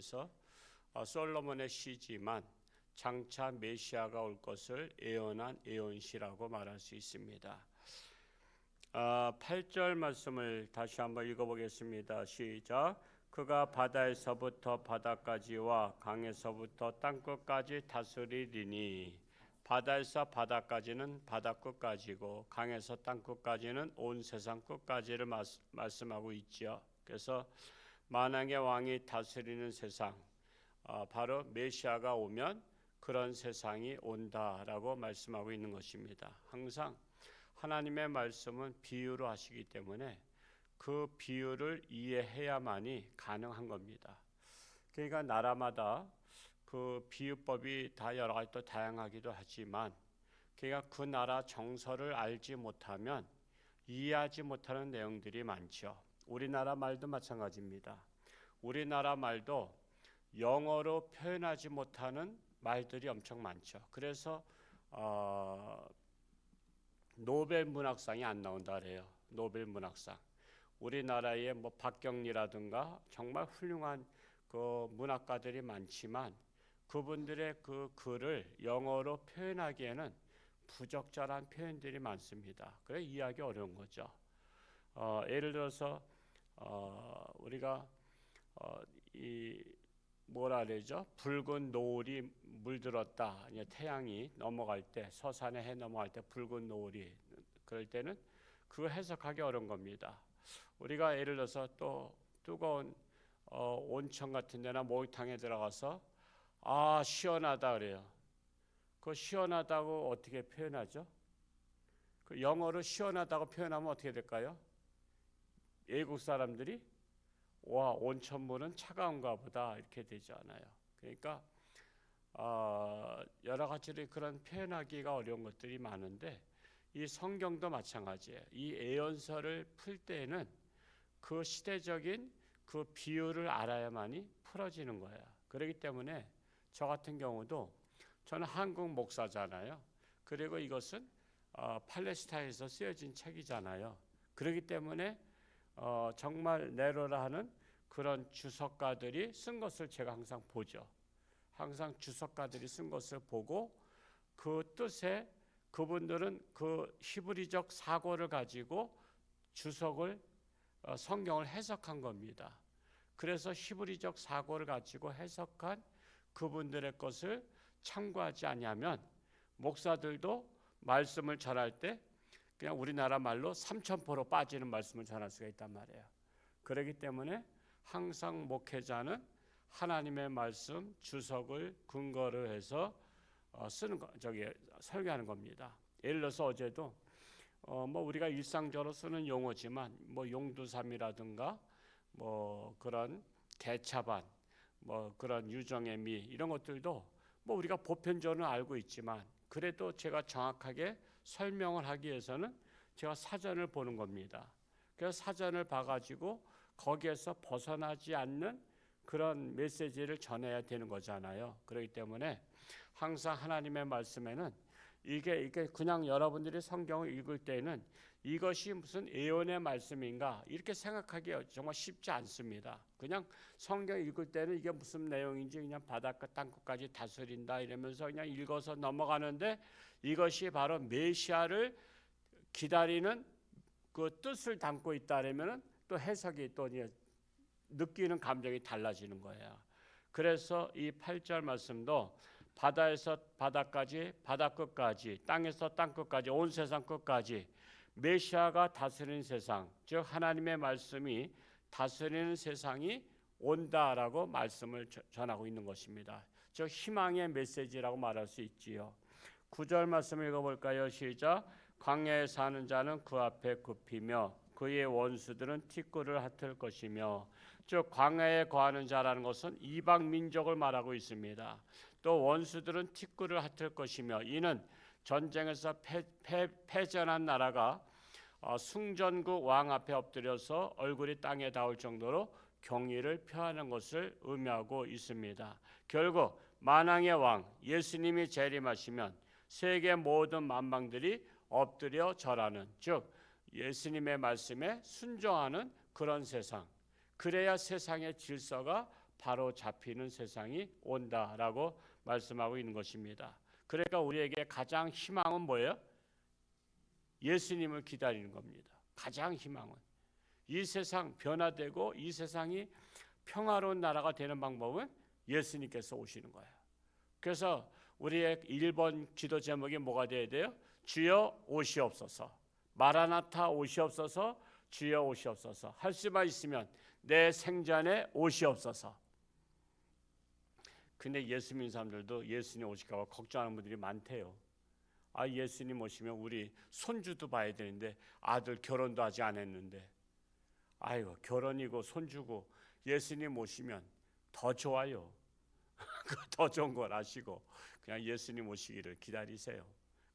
그래서 솔로몬의 시지만 장차 메시아가 올 것을 예언한 예언시라고 말할 수 있습니다. 8절 말씀을 다시 한번 읽어보겠습니다. 시작. 그가 바다에서부터 바다까지와 강에서부터 땅끝까지 다스리리니. 바다에서 바다까지는 바다 끝까지고 강에서 땅 끝까지는 온 세상 끝까지를 말씀하고 있지요. 그래서 만왕의 왕이 다스리는 세상, 바로 메시아가 오면 그런 세상이 온다라고 말씀하고 있는 것입니다. 항상 하나님의 말씀은 비유로 하시기 때문에 그 비유를 이해해야만이 가능한 겁니다. 그러니까 나라마다 그 비유법이 다 여러 가지 또 다양하기도 하지만, 그러니까 그 나라 정서를 알지 못하면 이해하지 못하는 내용들이 많죠. 우리나라 말도 마찬가지입니다. 우리나라 말도 영어로 표현하지 못하는 말들이 엄청 많죠. 그래서 노벨 문학상이 안 나온다 그래요. 노벨 문학상. 우리나라에 뭐 박경리라든가 정말 훌륭한 그 문학가들이 많지만 그분들의 그 글을 영어로 표현하기에는 부적절한 표현들이 많습니다. 그래서 이해하기 어려운 거죠. 예를 들어서 우리가 이 뭐라 그러죠? 붉은 노을이 물들었다. 태양이 넘어갈 때, 서산에 해 넘어갈 때 붉은 노을이, 그럴 때는 그거 해석하기 어려운 겁니다. 우리가 예를 들어서 또 뜨거운 온천 같은 데나 목욕탕에 들어가서 시원하다 그래요. 그 시원하다고 어떻게 표현하죠? 그 영어로 시원하다고 표현하면 어떻게 될까요? 외국 사람들이 와, 온천물은 차가운가 보다 이렇게 되지 않아요. 그러니까 여러 가지로 그런 표현하기가 어려운 것들이 많은데, 이 성경도 마찬가지예요. 이 예언서를 풀 때에는 그 시대적인 그 비유를 알아야만이 풀어지는 거예요. 그렇기 때문에 저 같은 경우도 저는 한국 목사잖아요. 그리고 이것은 팔레스타인에서 쓰여진 책이잖아요. 그렇기 때문에 정말 네로라 하는 그런 주석가들이 쓴 것을 제가 항상 보죠. 항상 주석가들이 쓴 것을 보고 그 뜻에 그분들은 그 히브리적 사고를 가지고 주석을 성경을 해석한 겁니다. 그래서 히브리적 사고를 가지고 해석한 그분들의 것을 참고하지 않으면 목사들도 말씀을 전할 때 그냥 우리나라 말로 삼천포로 빠지는 말씀을 전할 수가 있단 말이에요. 그렇기 때문에 항상 목회자는 하나님의 말씀 주석을 근거로 해서 설교하는 겁니다. 예를 들어서 어제도 뭐 우리가 일상적으로 쓰는 용어지만 뭐 용두삼이라든가 뭐 그런 개차반, 뭐 그런 유정의 미, 이런 것들도 뭐 우리가 보편적으로 알고 있지만, 그래도 제가 정확하게 설명을 하기 위해서는 제가 사전을 보는 겁니다. 그래서 사전을 봐가지고 거기에서 벗어나지 않는 그런 메시지를 전해야 되는 거잖아요. 그렇기 때문에 항상 하나님의 말씀에는 이게 그냥 여러분들이 성경을 읽을 때는 이것이 무슨 예언의 말씀인가 이렇게 생각하기 정말 쉽지 않습니다. 그냥 성경 읽을 때는 이게 무슨 내용인지 그냥 바닷가 땅끝까지 다스린다 이러면서 그냥 읽어서 넘어가는데, 이것이 바로 메시아를 기다리는 그 뜻을 담고 있다라면은 또 해석이 또 느끼는 감정이 달라지는 거예요. 그래서 이 8절 말씀도 바다에서 바다까지, 바다 끝까지, 땅에서 땅 끝까지, 온 세상 끝까지 메시아가 다스리는 세상, 즉 하나님의 말씀이 다스리는 세상이 온다라고 말씀을 전하고 있는 것입니다. 즉 희망의 메시지라고 말할 수 있지요. 9절 말씀 읽어볼까요? 시작. 광야에 사는 자는 그 앞에 굽히며 그의 원수들은 티끌을 핫을 것이며. 즉 광야에 거하는 자라는 것은 이방 민족을 말하고 있습니다. 또 원수들은 티끌을 핫을 것이며, 이는 전쟁에서 패전한 나라가 승전국 왕 앞에 엎드려서 얼굴이 땅에 닿을 정도로 경의를 표하는 것을 의미하고 있습니다. 결국 만왕의 왕 예수님이 재림하시면 세계 모든 만방들이 엎드려 절하는, 즉 예수님의 말씀에 순종하는 그런 세상, 그래야 세상의 질서가 바로 잡히는 세상이 온다라고 말씀하고 있는 것입니다. 그러니까 우리에게 가장 희망은 뭐예요? 예수님을 기다리는 겁니다. 가장 희망은 이 세상 변화되고 이 세상이 평화로운 나라가 되는 방법은 예수님께서 오시는 거예요. 그래서 우리의 1번 기도 제목이 뭐가 돼야 돼요? 주여 오시옵소서. 마라나타 오시옵소서. 주여 오시옵소서. 할 수만 있으면 내 생전에 오시옵소서. 근데 예수 믿는 사람들도 예수님 오실까 봐 걱정하는 분들이 많대요. 아, 예수님 오시면 우리 손주도 봐야 되는데 아들 결혼도 아직 안 했는데, 아이고 결혼이고 손주고 예수님 오시면 더 좋아요. 더 좋은 걸 아시고 그냥 예수님 오시기를 기다리세요.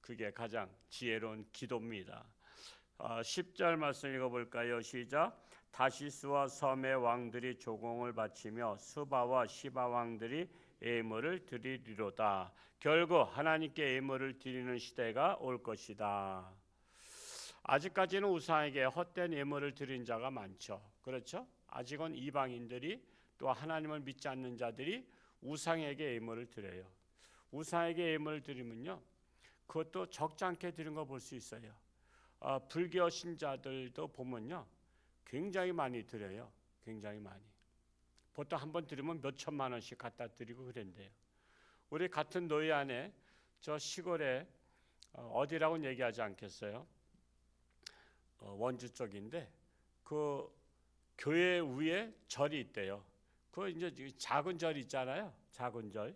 그게 가장 지혜로운 기도입니다. 10절 말씀 읽어볼까요? 시작. 다시스와 섬의 왕들이 조공을 바치며 수바와 시바 왕들이 예물을 드리리로다. 결국 하나님께 예물을 드리는 시대가 올 것이다. 아직까지는 우상에게 헛된 예물을 드린 자가 많죠. 그렇죠? 아직은 이방인들이 또 하나님을 믿지 않는 자들이 우상에게 예물을 드려요. 우상에게 예물을 드리면요, 그것도 적지 않게 드린 거 볼 수 있어요. 불교 신자들도 보면요, 굉장히 많이 드려요. 굉장히 많이. 보통 한 번 드리면 몇 천만 원씩 갖다 드리고 그런데요. 우리 같은 노예 안에 저 시골에 어디라고는 얘기하지 않겠어요. 원주 쪽인데 그 교회 위에 절이 있대요. 그 이제 작은 절 있잖아요. 작은 절.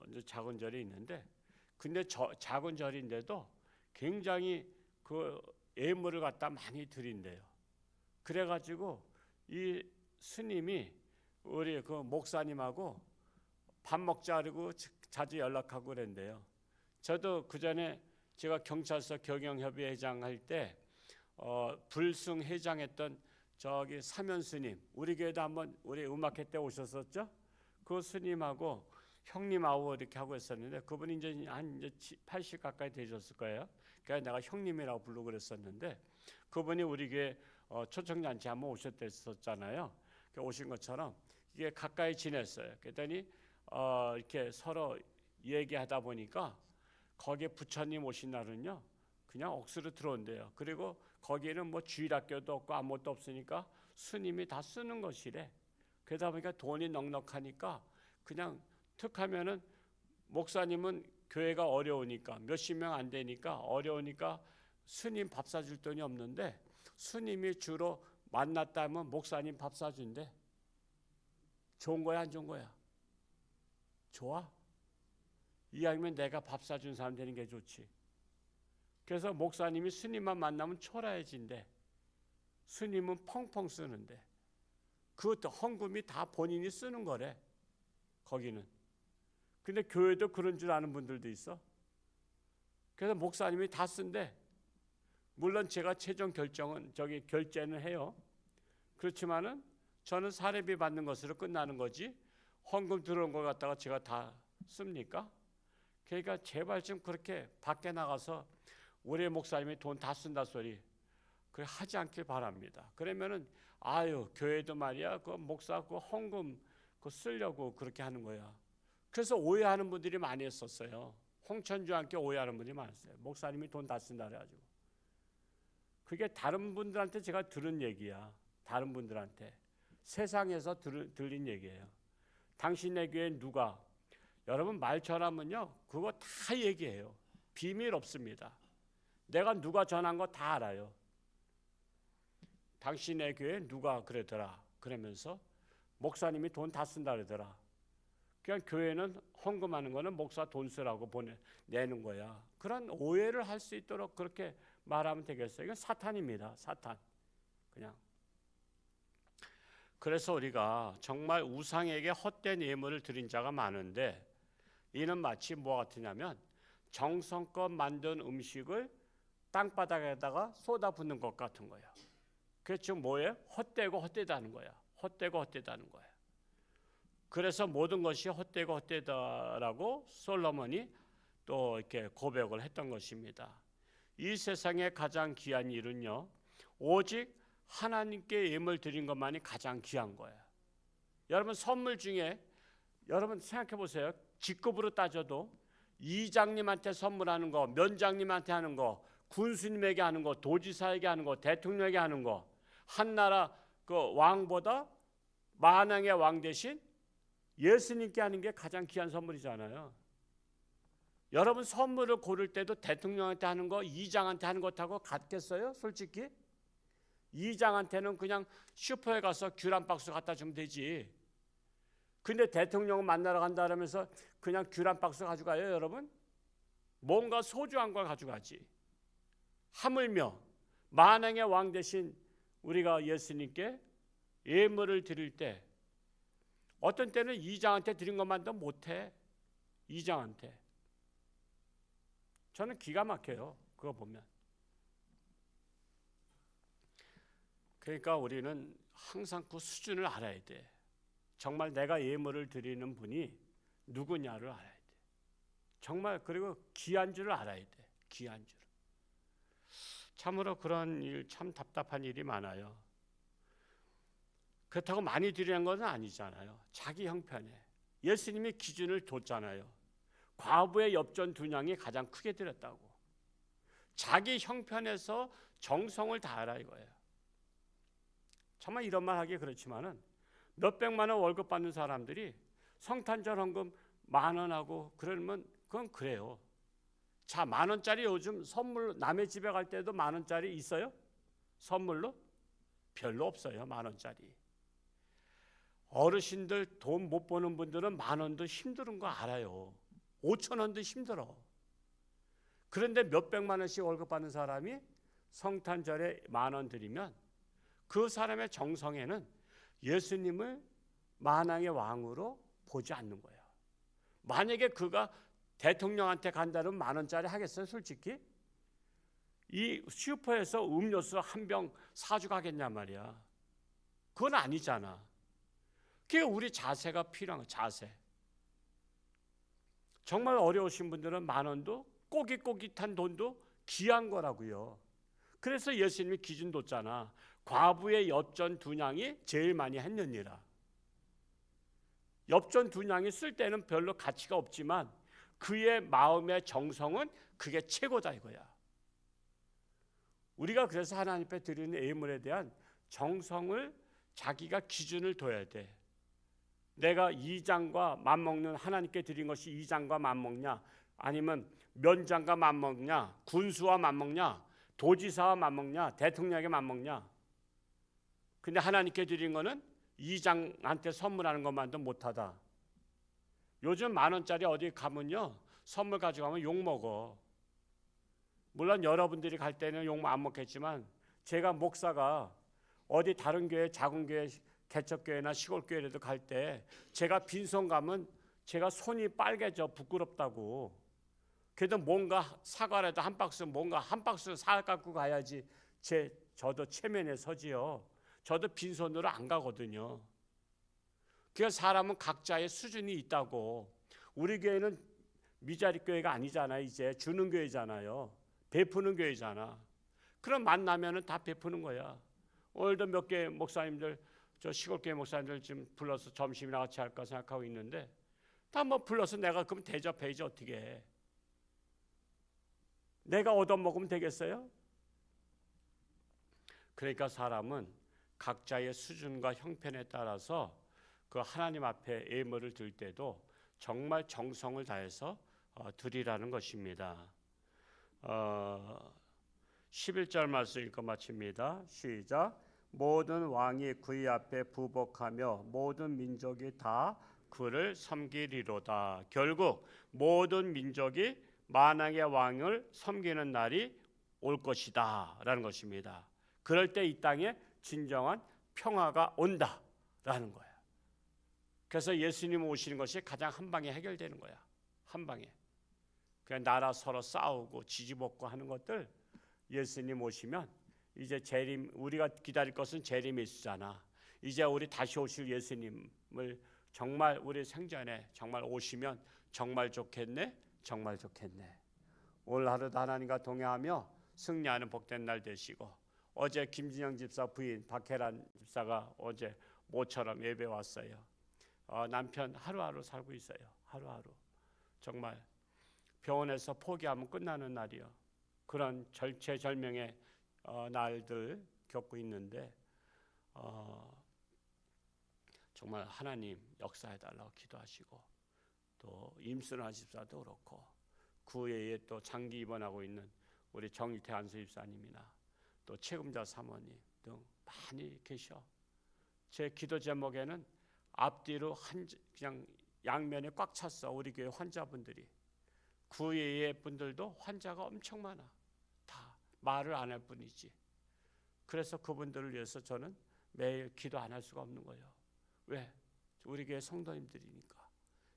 이제 작은 절이 있는데, 근데 작은 절인데도 굉장히 그 예물을 갖다 많이 드린대요. 그래가지고 이 스님이 우리 그 목사님하고 밥 먹자 그러고 자주 연락하고 그랬는데요. 저도 그 전에 제가 경찰서 경영협의 회장 할 때 불승 회장했던 저기 사면 스님, 우리 교회도 한번 우리 음악회 때 오셨었죠? 그 스님하고 형님하고 이렇게 하고 있었는데, 그분이 이제 한 80 가까이 되셨을 거예요. 그러니까 내가 형님이라고 부르고 그랬었는데, 그분이 우리 교회 초청잔치 한번 오셨댔었잖아요. 오신 것처럼 이게 가까이 지냈어요. 그랬더니 이렇게 서로 얘기하다 보니까 거기에 부처님 오신 날은요, 그냥 억수로 들어온대요. 그리고 거기에는 뭐 주일학교도 없고 아무것도 없으니까 스님이 다 쓰는 것이래. 그러다 보니까 돈이 넉넉하니까 그냥 툭 하면은, 목사님은 교회가 어려우니까 몇십 명 안 되니까 어려우니까 스님 밥 사줄 돈이 없는데, 스님이 주로 만났다면 목사님 밥 사준대. 좋은 거야 안 좋은 거야? 좋아? 이왕이면 내가 밥 사준 사람 되는 게 좋지. 그래서 목사님이 스님만 만나면 초라해진대. 스님은 펑펑 쓰는데 그것도 헌금이 다 본인이 쓰는 거래, 거기는. 근데 교회도 그런 줄 아는 분들도 있어. 그래서 목사님이 다 쓴대. 물론 제가 최종 결제는 해요. 그렇지만은 저는 사례비 받는 것으로 끝나는 거지, 헌금 들어온 걸 갖다가 제가 다 씁니까? 그러니까 제발 좀 그렇게 밖에 나가서 우리 목사님이 돈 다 쓴다 소리 그래 하지 않길 바랍니다. 그러면은 아유 교회도 말이야 그 목사 그 헌금 그 쓰려고 그렇게 하는 거야. 그래서 오해하는 분들이 많이 했었어요. 홍천주와 함께 오해하는 분들이 많았어요. 목사님이 돈 다 쓴다 그래가지고. 그게 다른 분들한테 제가 들은 얘기야. 다른 분들한테 세상에서 들린 얘기예요. 당신의 교회 누가, 여러분 말 전하면요 그거 다 얘기해요. 비밀 없습니다. 내가 누가 전한 거 다 알아요. 당신의 교회 누가 그러더라 그러면서 목사님이 돈 다 쓴다 그러더라. 그냥 교회는 헌금하는 거는 목사 돈 쓰라고 내는 거야. 그런 오해를 할 수 있도록 그렇게 말하면 되겠어요. 이건 사탄입니다. 사탄. 그냥. 그래서 우리가 정말 우상에게 헛된 예물을 드린 자가 많은데, 이는 마치 뭐가 같으냐면 정성껏 만든 음식을 땅바닥에다가 쏟아붓는 것 같은 거예요. 그게 지금 뭐예요? 헛되고 헛되다는 거야. 헛되고 헛되다는 거야. 그래서 모든 것이 헛되고 헛되다라고 솔로몬이 또 이렇게 고백을 했던 것입니다. 이 세상에 가장 귀한 일은요, 오직 하나님께 예물 드린 것만이 가장 귀한 거예요. 여러분 선물 중에 여러분 생각해 보세요. 직급으로 따져도 이장님한테 선물하는 거, 면장님한테 하는 거, 군수님에게 하는 거, 도지사에게 하는 거, 대통령에게 하는 거, 한 나라 그 왕보다 만왕의 왕 대신 예수님께 하는 게 가장 귀한 선물이잖아요. 여러분 선물을 고를 때도 대통령한테 하는 거, 이장한테 하는 것하고 같겠어요? 솔직히 이장한테는 그냥 슈퍼에 가서 귤 한 박스 갖다 주면 되지. 근데 대통령을 만나러 간다면서 그냥 귤 한 박스 가져가요, 여러분? 뭔가 소중한 걸 가져가지. 하물며 만왕의 왕 대신 우리가 예수님께 예물을 드릴 때 어떤 때는 이장한테 드린 것만도 못해. 이장한테. 저는 기가 막혀요. 그거 보면. 그러니까 우리는 항상 그 수준을 알아야 돼. 정말 내가 예물을 드리는 분이 누구냐를 알아야 돼. 정말 그리고 귀한 줄을 알아야 돼. 귀한 줄. 참으로 그런 일 참 답답한 일이 많아요. 그렇다고 많이 드리는 건 아니잖아요. 자기 형편에. 예수님이 기준을 뒀잖아요. 과부의 엽전 2냥이 가장 크게 드렸다고. 자기 형편에서 정성을 다하라 이거예요. 정말 이런 말 하기 그렇지만은 몇백만 원 월급 받는 사람들이 성탄절 헌금 10,000원하고 그러면 그건 그래요. 자, 10,000원짜리 요즘 선물 남의 집에 갈 때도 10,000원짜리 있어요? 선물로? 별로 없어요. 10,000원짜리. 어르신들 돈 못 버는 분들은 10,000원도 힘든 거 알아요. 5,000원도 힘들어. 그런데 몇백만 원씩 월급 받는 사람이 성탄절에 10,000원 드리면 그 사람의 정성에는 예수님을 만왕의 왕으로 보지 않는 거예요. 만약에 그가 대통령한테 간다면 10,000원짜리 하겠어요? 솔직히? 이 슈퍼에서 음료수 한 병 사주고 하겠냔 말이야. 그건 아니잖아. 그게 우리 자세가 필요한 거야. 자세. 정말 어려우신 분들은 10,000원도 꼬깃꼬깃한 돈도 귀한 거라고요. 그래서 예수님이 기준 뒀잖아. 과부의 엽전 2냥이 제일 많이 했느니라. 엽전 2냥이 쓸 때는 별로 가치가 없지만 그의 마음의 정성은 그게 최고다 이거야. 우리가 그래서 하나님 앞에 드리는 예물에 대한 정성을 자기가 기준을 둬야 돼. 내가 이장과 맞먹는 하나님께 드린 것이 이장과 맞먹냐, 아니면 면장과 맞먹냐, 군수와 맞먹냐, 도지사와 맞먹냐, 대통령에게 맞먹냐. 근데 하나님께 드린 거는 이장한테 선물하는 것만도 못하다. 요즘 10,000원짜리 어디 가면요 선물 가져가면 욕먹어. 물론 여러분들이 갈 때는 욕 안 먹겠지만 제가 목사가 어디 다른 교회, 작은 교회, 개척교회나 시골교회라도 갈 때 제가 빈손 가면 제가 손이 빨개져 부끄럽다고. 그래도 뭔가 사과라도 한 박스, 뭔가 한 박스 사 갖고 가야지 저도 체면에 서지요. 저도 빈손으로 안 가거든요. 그래서 사람은 각자의 수준이 있다고. 우리 교회는 미자리 교회가 아니잖아요. 이제 주는 교회잖아요. 베푸는 교회잖아. 그럼 만나면은 다 베푸는 거야. 오늘도 몇 개 목사님들, 저 시골교회 목사님들 지금 불러서 점심이나 같이 할까 생각하고 있는데 다 뭐 불러서 내가 그럼 대접해야지 어떻게 해. 내가 얻어먹으면 되겠어요? 그러니까 사람은 각자의 수준과 형편에 따라서 그 하나님 앞에 예물을 드릴 때도 정말 정성을 다해서 드리라는 것입니다. 11절 말씀 읽고 마칩니다. 시작. 모든 왕이 그의 앞에 부복하며 모든 민족이 다 그를 섬기리로다. 결국 모든 민족이 만왕의 왕을 섬기는 날이 올 것이다 라는 것입니다. 그럴 때 이 땅에 진정한 평화가 온다라는 거야. 그래서 예수님 오시는 것이 가장 한 방에 해결되는 거야. 한 방에. 그냥 나라 서로 싸우고 지지볶고 하는 것들 예수님 오시면 이제 재림, 우리가 기다릴 것은 재림 예수잖아. 이제 우리 다시 오실 예수님을 정말 우리 생전에 정말 오시면 정말 좋겠네, 정말 좋겠네. 오늘 하루도 하나님과 동행하며 승리하는 복된 날 되시고, 어제 김진영 집사 부인 박혜란 집사가 어제 모처럼 예배 왔어요. 남편 하루하루 살고 있어요. 하루하루. 정말 병원에서 포기하면 끝나는 날이요. 그런 절체절명의 날들 겪고 있는데 정말 하나님 역사해달라고 기도하시고, 또 임순환 집사도 그렇고 그 외에 또 장기 입원하고 있는 우리 정일태 안수집사님이나 또 책임자 사모님 등 많이 계셔. 제 기도 제목에는 앞뒤로 그냥 양면에 꽉 찼어. 우리 교회 환자분들이. 그 외의 분들도 환자가 엄청 많아. 다 말을 안 할 뿐이지. 그래서 그분들을 위해서 저는 매일 기도 안 할 수가 없는 거예요. 왜? 우리 교회 성도님들이니까.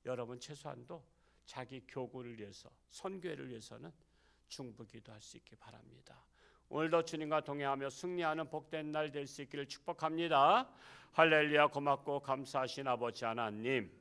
여러분 최소한도 자기 교구를 위해서, 선교회를 위해서는 중보 기도할 수 있기 바랍니다. 오늘도 주님과 동행하며 승리하는 복된 날 될 수 있기를 축복합니다. 할렐루야. 고맙고 감사하신 아버지 하나님,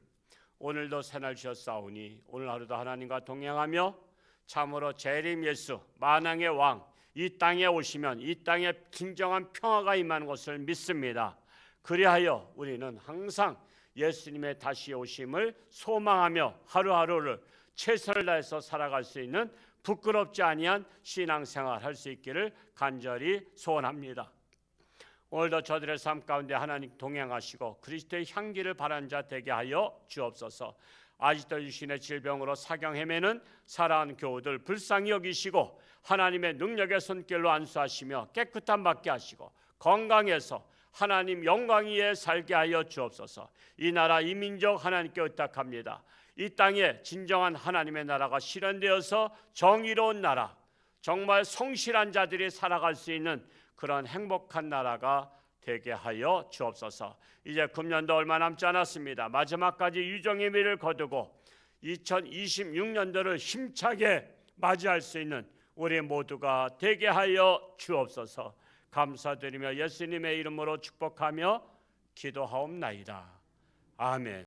오늘도 새날 주셨사오니 오늘 하루도 하나님과 동행하며 참으로 재림 예수 만왕의 왕 이 땅에 오시면 이 땅에 진정한 평화가 임하는 것을 믿습니다. 그리하여 우리는 항상 예수님의 다시 오심을 소망하며 하루하루를 최선을 다해서 살아갈 수 있는 부끄럽지 아니한 신앙생활 할 수 있기를 간절히 소원합니다. 오늘도 저들의 삶 가운데 하나님 동행하시고 그리스도의 향기를 바라는 자 되게 하여 주옵소서. 아직도 유신의 질병으로 사경 헤매는 사랑하는 교우들 불쌍히 여기시고 하나님의 능력의 손길로 안수하시며 깨끗함 받게 하시고 건강해서 하나님 영광 위에 살게 하여 주옵소서. 이 나라 이 민족 하나님께 의탁합니다. 이 땅에 진정한 하나님의 나라가 실현되어서 정의로운 나라, 정말 성실한 자들이 살아갈 수 있는 그런 행복한 나라가 되게 하여 주옵소서. 이제 금년도 얼마 남지 않았습니다. 마지막까지 유정의 미를 거두고 2026년도를 힘차게 맞이할 수 있는 우리 모두가 되게 하여 주옵소서. 감사드리며 예수님의 이름으로 축복하며 기도하옵나이다. 아멘.